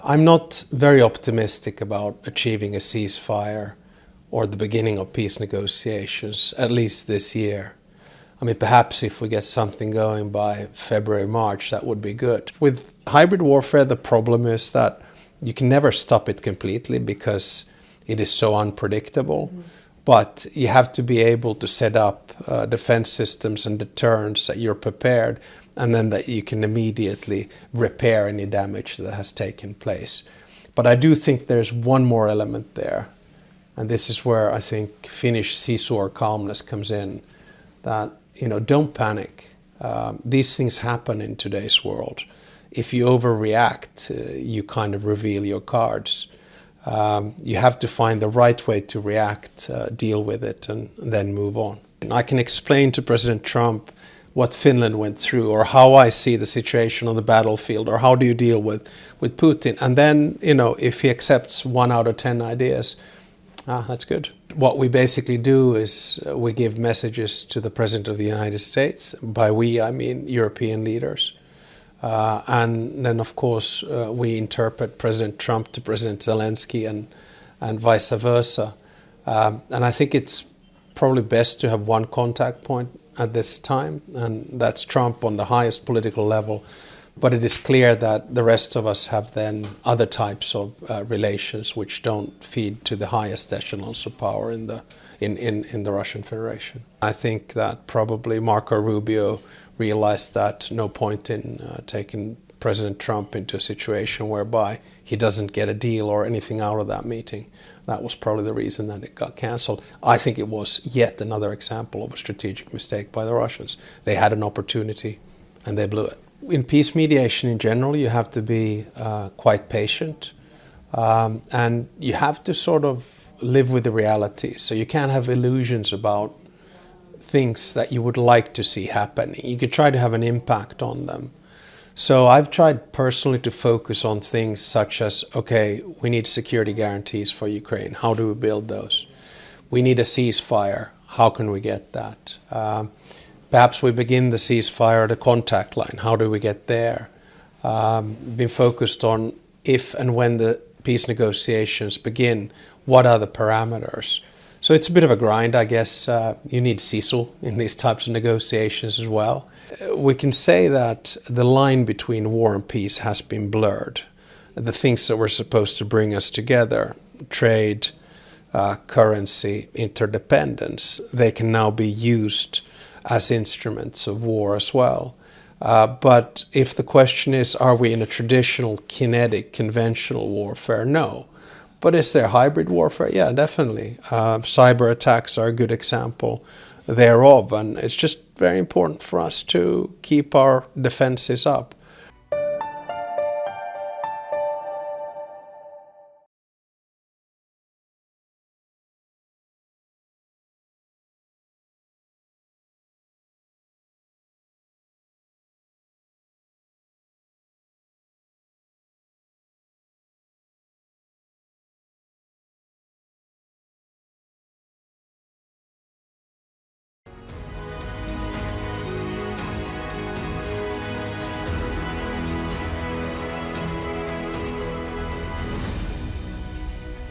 I'm not very optimistic about achieving a ceasefire or the beginning of peace negotiations, at least this year. I mean, perhaps if we get something going by February, March, that would be good. With hybrid warfare, the problem is that you can never stop it completely because it is so unpredictable. But you have to be able to set up defense systems and deterrents that you're prepared, and then that you can immediately repair any damage that has taken place. But I do think there's one more element there, and this is where I think Finnish Sisu or calmness comes in, that, don't panic. These things happen in today's world. If you overreact, you kind of reveal your cards. You have to find the right way to react, deal with it, and then move on. And I can explain to President Trump what Finland went through, or how I see the situation on the battlefield, or how do you deal with Putin. And then, if he accepts 1 out of 10 ideas, that's good. What we basically do is we give messages to the President of the United States. By we, I mean European leaders. And then, of course, we interpret President Trump to President Zelenskyy and vice versa. And I think it's probably best to have one contact point at this time, and that's Trump on the highest political level. But it is clear that the rest of us have then other types of relations which don't feed to the highest echelons of power in the Russian Federation. I think that probably Marco Rubio realized that no point in taking President Trump into a situation whereby he doesn't get a deal or anything out of that meeting. That was probably the reason that it got cancelled. I think it was yet another example of a strategic mistake by the Russians. They had an opportunity and they blew it. In peace mediation in general, you have to be quite patient, and you have to sort of live with the reality. So you can't have illusions about things that you would like to see happening. You can try to have an impact on them. So I've tried personally to focus on things such as, okay, we need security guarantees for Ukraine. How do we build those? We need a ceasefire. How can we get that? Perhaps we begin the ceasefire at a contact line. How do we get there? Been focused on if and when the peace negotiations begin, what are the parameters? So it's a bit of a grind, I guess. You need Sisu in these types of negotiations as well. We can say that the line between war and peace has been blurred. The things that were supposed to bring us together, trade, currency, interdependence, they can now be used as instruments of war as well. But if the question is, are we in a traditional kinetic, conventional warfare? No. But is there hybrid warfare? Yeah, definitely. Cyber attacks are a good example thereof, and it's just very important for us to keep our defenses up.